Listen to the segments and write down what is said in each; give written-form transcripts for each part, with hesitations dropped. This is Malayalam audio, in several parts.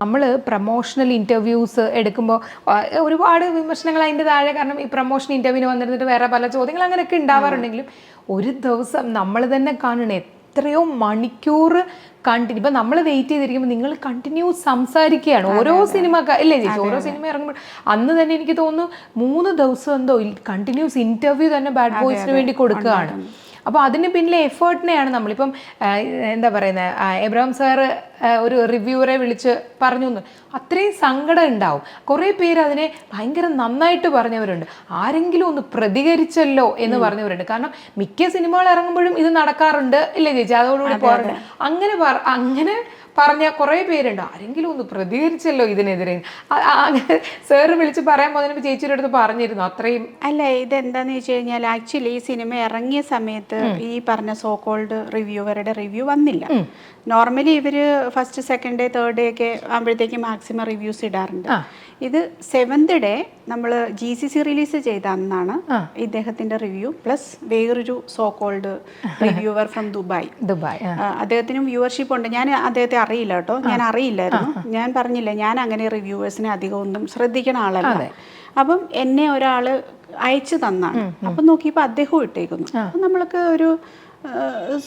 നമ്മൾ പ്രൊമോഷണൽ ഇൻ്റർവ്യൂസ് എടുക്കുമ്പോൾ ഒരുപാട് വിമർശനങ്ങൾ അതിൻ്റെ താഴെ, കാരണം ഈ പ്രൊമോഷൻ ഇൻ്റർവ്യൂവിന് വന്നിരുന്നിട്ട് വേറെ പല ചോദ്യങ്ങൾ അങ്ങനെയൊക്കെ ഉണ്ടാവാറുണ്ടെങ്കിലും ഒരു ദിവസം നമ്മൾ തന്നെ കാണണേ എത്രയോ മണിക്കൂർ കണ്ടിന്യൂ. ഇപ്പം നമ്മൾ വെയിറ്റ് ചെയ്തിരിക്കുമ്പോൾ നിങ്ങൾ കണ്ടിന്യൂസ് സംസാരിക്കുകയാണ് ഓരോ സിനിമ അല്ലേ ചേച്ചി, ഓരോ സിനിമ ഇറങ്ങുമ്പോൾ. അന്ന് തന്നെ എനിക്ക് തോന്നുന്നു 3 ദിവസം എന്തോ കണ്ടിന്യൂസ് ഇൻ്റർവ്യൂ തന്നെ ബാഡ് ബോയ്സിന് വേണ്ടി കൊടുക്കുകയാണ്. അപ്പോൾ അതിന് പിന്നിലെ എഫേർട്ടിനെയാണ് നമ്മളിപ്പം എന്താ പറയുന്നത്, എബ്രഹാം സാറ് ഒരു റിവ്യൂവറെ വിളിച്ച് പറഞ്ഞു എന്ന്, അത്രയും സങ്കടം ഉണ്ടാവും. കുറേ പേര് അതിനെ ഭയങ്കര നന്നായിട്ട് പറഞ്ഞവരുണ്ട്, ആരെങ്കിലും ഒന്ന് പ്രതികരിച്ചല്ലോ എന്ന് പറഞ്ഞവരുണ്ട്. കാരണം മിക്ക സിനിമകൾ ഇറങ്ങുമ്പോഴും ഇത് നടക്കാറുണ്ട് ഇല്ലേ ചേച്ചി, അതോടുകൂടി പോകാറുണ്ട്. അങ്ങനെ പറഞ്ഞ കുറേ പേരുണ്ട്, ആരെങ്കിലും ഒന്ന് പ്രതികരിച്ചല്ലോ ഇതിനെതിരെ. അങ്ങനെ സാറ് വിളിച്ച് പറയാൻ പോകുന്നതിന് ചേച്ചിയുടെ അടുത്ത് പറഞ്ഞിരുന്നു അത്രയും. അല്ല, ഇതെന്താന്ന് വെച്ച് കഴിഞ്ഞാൽ ആക്ച്വലി ഈ സിനിമ ഇറങ്ങിയ സമയത്ത് ഈ പറഞ്ഞ സോ കോൾഡ് റിവ്യൂവറുടെ റിവ്യൂ വന്നില്ല. നോർമലി ഇവര് first, second day, third day ഒക്കെ ആകുമ്പോഴത്തേക്ക് മാക്സിമം റിവ്യൂസ് ഇടാറുണ്ട്. ഇത് 7th ഡേ നമ്മൾ GCC റിലീസ് ചെയ്ത അന്നാണ് ഇദ്ദേഹത്തിന്റെ റിവ്യൂ പ്ലസ് വേറൊരു so called reviewer from Dubai. അദ്ദേഹത്തിനും വ്യൂവർഷിപ്പ് ഉണ്ട്. ഞാൻ അദ്ദേഹത്തെ അറിയില്ല കേട്ടോ, ഞാൻ അറിയില്ലായിരുന്നു. ഞാൻ പറഞ്ഞില്ല, ഞാൻ അങ്ങനെ റിവ്യൂവേഴ്സിനെ അധികം ഒന്നും ശ്രദ്ധിക്കണ ആളല്ല. അപ്പം എന്നെ ഒരാൾ അയച്ചു തന്നാണ്. അപ്പം നോക്കിയപ്പോൾ അദ്ദേഹവും ഇട്ടേക്കുന്നു. അപ്പം നമ്മൾക്ക് ഒരു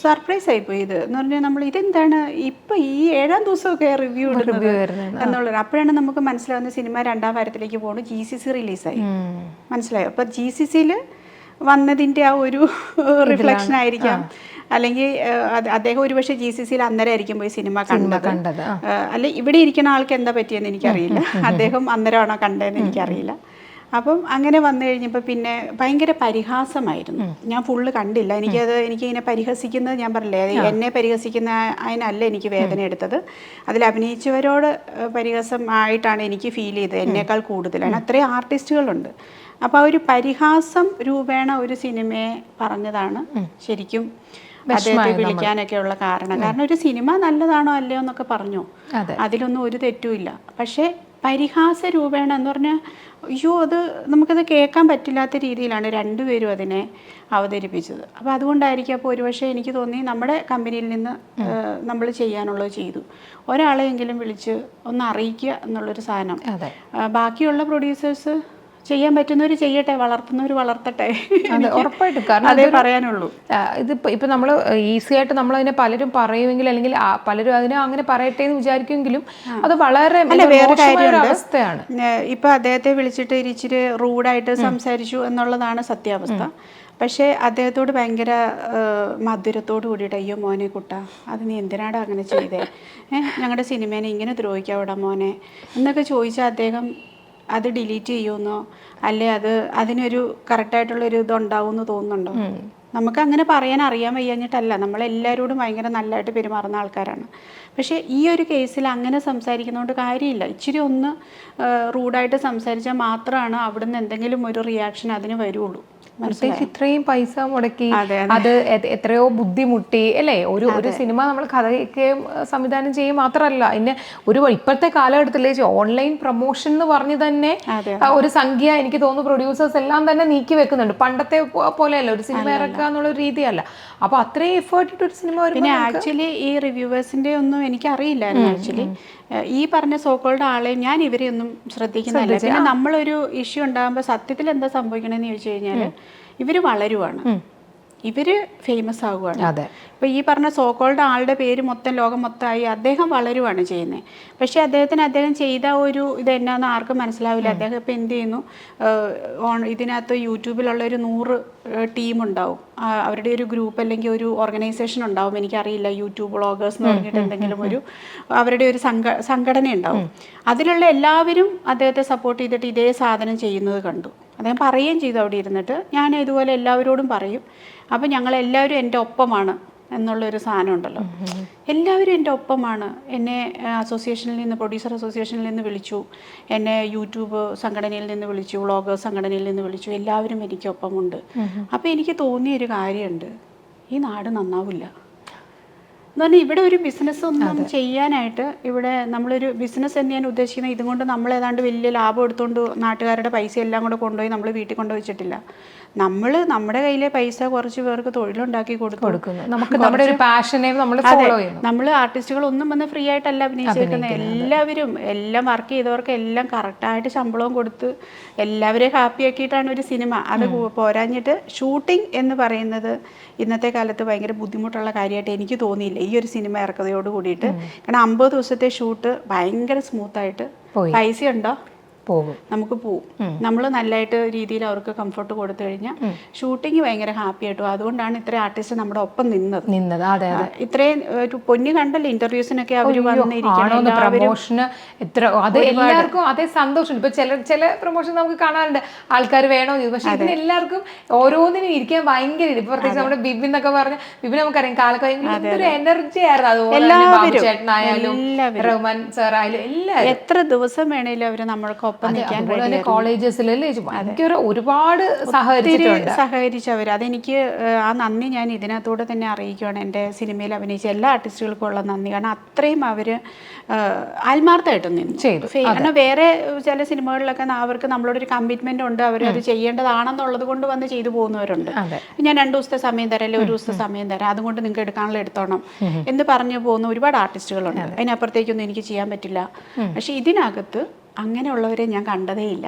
സർപ്രൈസ് ആയിപ്പോയി. ഇത് എന്ന് പറഞ്ഞാൽ നമ്മൾ ഇതെന്താണ് ഇപ്പം ഈ 7ാം ദിവസമൊക്കെ റിവ്യൂ ഇടുന്നത് എന്നുള്ളത്. അപ്പോഴാണ് നമുക്ക് മനസ്സിലാവുന്ന സിനിമ 2ാം വാരത്തിലേക്ക് പോകുന്നു, GCC റിലീസായി. മനസ്സിലായോ? അപ്പം GCCയിൽ വന്നതിൻ്റെ ആ ഒരു റിഫ്ലക്ഷൻ ആയിരിക്കാം. അല്ലെങ്കിൽ അദ്ദേഹം ഒരുപക്ഷെ GCCയിൽ അന്നേരം ആയിരിക്കും പോയി സിനിമ കണ്ടത്. അല്ല, ഇവിടെ ഇരിക്കുന്ന ആൾക്ക് എന്താ പറ്റിയെന്ന് എനിക്കറിയില്ല. അദ്ദേഹം അന്നേരമാണോ കണ്ടതെന്ന് എനിക്കറിയില്ല. അപ്പം അങ്ങനെ വന്നു കഴിഞ്ഞപ്പോൾ പിന്നെ ഭയങ്കര പരിഹാസമായിരുന്നു. ഞാൻ ഫുള്ള് കണ്ടില്ല. എനിക്കിങ്ങനെ പരിഹസിക്കുന്നത്, ഞാൻ പറഞ്ഞില്ലേ, എന്നെ പരിഹസിക്കുന്ന അതിനല്ല എനിക്ക് വേദന എടുത്തത്, അതിൽ അഭിനയിച്ചവരോട് പരിഹാസം ആയിട്ടാണ് എനിക്ക് ഫീൽ ചെയ്തത് എന്നേക്കാൾ കൂടുതലാണ്. അത്രയും ആർട്ടിസ്റ്റുകളുണ്ട്. അപ്പോൾ ആ ഒരു പരിഹാസം രൂപേണ ഒരു സിനിമയെ പറഞ്ഞതാണ് ശരിക്കും അദ്ദേഹത്തെ വിളിക്കാനൊക്കെ ഉള്ള കാരണം ഒരു സിനിമ നല്ലതാണോ അല്ലയോ എന്നൊക്കെ പറഞ്ഞു, അതിലൊന്നും ഒരു തെറ്റുമില്ല. പക്ഷേ പരിഹാസ രൂപേണ എന്ന് പറഞ്ഞാൽ അയ്യോ, അത് നമുക്കത് കേൾക്കാൻ പറ്റില്ലാത്ത രീതിയിലാണ് രണ്ടുപേരും അതിനെ അവതരിപ്പിച്ചത്. അപ്പോൾ അതുകൊണ്ടായിരിക്കും. അപ്പോൾ ഒരുപക്ഷെ എനിക്ക് തോന്നി നമ്മുടെ കമ്പനിയിൽ നിന്ന് നമ്മൾ ചെയ്യാനുള്ളത് ചെയ്തു. ഒരാളെയെങ്കിലും വിളിച്ച് ഒന്ന് അറിയിക്കുക എന്നുള്ളൊരു സാധനം. ബാക്കിയുള്ള പ്രൊഡ്യൂസേഴ്സ് ചെയ്യാൻ പറ്റുന്നവർ ചെയ്യട്ടെ, വളർത്തുന്നവർ വളർത്തട്ടെ, ഉറപ്പായിട്ടും. കാരണം അതേ പറയാനുള്ളൂ. ഇപ്പൊ നമ്മൾ ഈസി ആയിട്ട് നമ്മളതിനെ പലരും പറയുമെങ്കിൽ, അല്ലെങ്കിൽ പലരും അതിനെ അങ്ങനെ പറയട്ടെ എന്ന് വിചാരിക്കുമെങ്കിലും അത് വളരെ വേറെ അവസ്ഥയാണ്. ഇപ്പൊ അദ്ദേഹത്തെ വിളിച്ചിട്ട് ഇച്ചിരി റൂഡായിട്ട് സംസാരിച്ചു എന്നുള്ളതാണ് സത്യാവസ്ഥ. പക്ഷേ അദ്ദേഹത്തോട് ഭയങ്കര മധുരത്തോട് കൂടിയിട്ട്, അയ്യോ മോനെ കുട്ട, അത് നീ എന്തിനാടാ അങ്ങനെ ചെയ്തേ, ഞങ്ങളുടെ സിനിമേനെ ഇങ്ങനെ ദ്രോഹിക്കാവിടാ മോനെ എന്നൊക്കെ ചോദിച്ചാൽ അദ്ദേഹം അത് ഡിലീറ്റ് ചെയ്യുമെന്നോ അല്ലെ അതിനൊരു കറക്റ്റായിട്ടുള്ളൊരു ഇതുണ്ടാവും എന്ന് തോന്നുന്നുണ്ടോ? നമുക്ക് അങ്ങനെ പറയാൻ അറിയാൻ വയ്യാഞ്ഞിട്ടല്ല, നമ്മളെല്ലാവരോടും ഭയങ്കര നല്ലതായിട്ട് പെരുമാറുന്ന ആൾക്കാരാണ്. പക്ഷേ ഈ ഒരു കേസിൽ അങ്ങനെ സംസാരിക്കുന്നതുകൊണ്ട് കാര്യമില്ല. ഇച്ചിരി ഒന്ന് റൂഡായിട്ട് സംസാരിച്ചാൽ മാത്രമാണ് അവിടുന്ന് എന്തെങ്കിലും ഒരു റിയാക്ഷൻ അതിന് വരുള്ളൂ. ഇത്രയും പൈസ മുടക്കി അത് എത്രയോ ബുദ്ധിമുട്ടി അല്ലേ ഒരു സിനിമ നമ്മൾ കഥയ്ക്കുകയും സംവിധാനം ചെയ്യുക മാത്രമല്ല, അതിന് ഇപ്പോഴത്തെ കാലഘട്ടത്തിലെ ഓൺലൈൻ പ്രൊമോഷൻ എന്ന് പറഞ്ഞ് തന്നെ ഒരു സംഖ്യ എനിക്ക് തോന്നുന്നു പ്രൊഡ്യൂസേഴ്സ് എല്ലാം തന്നെ നീക്കി വെക്കുന്നുണ്ട്. പണ്ടത്തെ പോലെയല്ല, ഒരു സിനിമ ഇറക്കുക എന്നുള്ള രീതിയല്ല. അപ്പൊ അത്രയും എഫേർട്ട് ഇട്ട് ഒരു സിനിമ. പിന്നെ ആക്ച്വലി ഈ റിവ്യൂവേഴ്സിന്റെ ഒന്നും എനിക്കറിയില്ലായിരുന്നു. ആക്ച്വലി ഈ പറഞ്ഞ സോക്കോളുടെ ആളെയും ഞാൻ ഇവരെയൊന്നും ശ്രദ്ധിക്കുന്നില്ല. പിന്നെ നമ്മളൊരു ഇഷ്യൂ ഉണ്ടാകുമ്പോൾ സത്യത്തിൽ എന്താ സംഭവിക്കണമെന്ന് ചോദിച്ചു കഴിഞ്ഞാൽ ഇവര് വളരുവാണ്, ഇവര് ഫേമസ് ആവുകയാണ്. ഇപ്പൊ ഈ പറഞ്ഞ സോക്കോളുടെ ആളുടെ പേര് ലോകം മൊത്തമായി അദ്ദേഹം വളരുവാണ് ചെയ്യുന്നത്. പക്ഷെ അദ്ദേഹം ചെയ്ത ഒരു ഇത് എന്നാന്ന് ആർക്കും മനസ്സിലാവില്ല. അദ്ദേഹം ഇപ്പൊ എന്ത് ചെയ്യുന്നു, ഇതിനകത്ത് യൂട്യൂബിലുള്ള ഒരു 100 ടീമുണ്ടാവും, അവരുടെ ഒരു ഗ്രൂപ്പ് അല്ലെങ്കിൽ ഒരു ഓർഗനൈസേഷൻ ഉണ്ടാവും, എനിക്കറിയില്ല, യൂട്യൂബ് വ്ളോഗേഴ്സ് എന്ന് പറഞ്ഞിട്ട് എന്തെങ്കിലും അവരുടെ ഒരു സംഘടന ഉണ്ടാവും. അതിലുള്ള എല്ലാവരും അദ്ദേഹത്തെ സപ്പോർട്ട് ചെയ്തിട്ട് ഇതേ സാധനം ചെയ്യുന്നത് കണ്ടു. അദ്ദേഹം പറയുകയും ചെയ്തു അവിടെ ഇരുന്നിട്ട്, ഞാൻ ഇതുപോലെ എല്ലാവരോടും പറയും, അപ്പം ഞങ്ങളെല്ലാവരും എൻ്റെ ഒപ്പമാണ് എന്നുള്ളൊരു സാധനം ഉണ്ടല്ലോ. എല്ലാവരും എൻ്റെ ഒപ്പമാണ്. എന്നെ പ്രൊഡ്യൂസർ അസോസിയേഷനിൽ നിന്ന് വിളിച്ചു, എന്നെ യൂട്യൂബ് സംഘടനയിൽ നിന്ന് വിളിച്ചു, വ്ളോഗേഴ്സ് സംഘടനയിൽ നിന്ന് വിളിച്ചു, എല്ലാവരും എനിക്കൊപ്പമുണ്ട്. അപ്പോൾ എനിക്ക് തോന്നിയൊരു കാര്യമുണ്ട്, ഈ നാട് നന്നാവില്ല. എന്ന് പറഞ്ഞാൽ ഇവിടെ ഒരു ബിസിനസ് ഒന്നും ചെയ്യാനായിട്ട് ഇവിടെ നമ്മളൊരു ബിസിനസ് എന്ന് ഞാൻ ഉദ്ദേശിക്കുന്നത് ഇതുകൊണ്ട് നമ്മൾ ഏതാണ്ട് വലിയ ലാഭം എടുത്തുകൊണ്ട് നാട്ടുകാരുടെ പൈസ എല്ലാം കൂടെ കൊണ്ടുപോയി നമ്മൾ വീട്ടിൽ കൊണ്ടുവച്ചിട്ടില്ല. നമ്മൾ നമ്മുടെ കയ്യിലെ പൈസ കുറച്ച് പേർക്ക് തൊഴിലുണ്ടാക്കി കൊടുക്കുന്നു. നമുക്ക് നമ്മുടെ ഒരു പാഷനെ നമ്മൾ ഫോളോ ചെയ്യുന്നു. നമ്മൾ ആർട്ടിസ്റ്റുകൾ ഒന്നും വന്ന് ഫ്രീ ആയിട്ടല്ല അഭിനയിച്ചേക്കുന്നത്. എല്ലാവരും എല്ലാം വർക്ക് ചെയ്തവർക്ക് എല്ലാം കറക്റ്റായിട്ട് ശമ്പളവും കൊടുത്ത് എല്ലാവരെയും ഹാപ്പി ആക്കിയിട്ടാണ് ഒരു സിനിമ. അത് പോരാഞ്ഞിട്ട് ഷൂട്ടിംഗ് എന്ന് പറയുന്നത് ഇന്നത്തെ കാലത്ത് ഭയങ്കര ബുദ്ധിമുട്ടുള്ള കാര്യമായിട്ട് എനിക്ക് തോന്നിയില്ല ഈ ഒരു സിനിമ ഇറക്കുന്നതോട് കൂടിയിട്ട്. കാരണം 50 ദിവസത്തെ ഷൂട്ട് ഭയങ്കര സ്മൂത്തായിട്ട്, പൈസ ഉണ്ടോ പോകും, നമുക്ക് പോവും. നമ്മൾ നല്ലതായിട്ട് രീതിയിൽ അവർക്ക് കംഫർട്ട് കൊടുത്തു കഴിഞ്ഞാൽ ഷൂട്ടിങ് ഭയങ്കര ഹാപ്പി ആയിട്ടു. അതുകൊണ്ടാണ് ഇത്രയും ആർട്ടിസ്റ്റ് നമ്മുടെ ഒപ്പം നിന്നത്. അതെ ഇത്രയും പൊന്നു കണ്ടല്ലോ ഇന്റർവ്യൂസിനൊക്കെ അവര് പ്രൊമോഷന് എത്ര അത് എല്ലാവർക്കും അതേ സന്തോഷം. ഇപ്പൊ ചില പ്രൊമോഷൻ നമുക്ക് കാണാറുണ്ട് ആൾക്കാർ വേണോ, പക്ഷെ ഇതിന് എല്ലാവർക്കും ഓരോന്നിനും ഇരിക്കാൻ ഭയങ്കര ഇപ്പൊ പ്രത്യേകിച്ച് നമ്മുടെ ബിബിൻ എന്നൊക്കെ പറഞ്ഞ ബിബിൻ നമുക്കറിയാം കാലൊക്കെ ഒരു എനർജി ആയിരുന്നു. അതുപോലെ ചേട്ടനായാലും റഹ്മാൻ സാർ ആയാലും എല്ലാവരും എത്ര ദിവസം വേണേലും അവര് നമ്മൾക്ക് കോളേജസിലല്ലേ ഒരുപാട് സഹകരിച്ചവർ. അതെനിക്ക് ആ നന്ദി ഞാൻ ഇതിനകത്തൂടെ തന്നെ അറിയിക്കുകയാണ്. എൻ്റെ സിനിമയിൽ അഭിനയിച്ച എല്ലാ ആർട്ടിസ്റ്റുകൾക്കും ഉള്ള നന്ദി. കാരണം അത്രയും അവര് ആത്മാർത്ഥമായിട്ടും നിന്നു ചെയ്തു. കാരണം വേറെ ചില സിനിമകളിലൊക്കെ അവർക്ക് നമ്മളോടൊരു കമ്മിറ്റ്മെന്റ് ഉണ്ട്, അവർ അത് ചെയ്യേണ്ടതാണെന്നുള്ളത് കൊണ്ട് വന്ന് ചെയ്തു പോകുന്നവരുണ്ട്. ഞാൻ 2 ദിവസത്തെ സമയം തരാം, അല്ലെങ്കിൽ 1 ദിവസത്തെ സമയം തരാം, അതുകൊണ്ട് നിങ്ങൾക്ക് എടുക്കാനുള്ള എടുത്തോണം എന്ന് പറഞ്ഞു പോകുന്ന ഒരുപാട് ആർട്ടിസ്റ്റുകളുണ്ട്. അതിനപ്പുറത്തേക്കൊന്നും എനിക്ക് ചെയ്യാൻ പറ്റില്ല. പക്ഷെ ഇതിനകത്ത് അങ്ങനെയുള്ളവരെ ഞാൻ കണ്ടതേ ഇല്ല.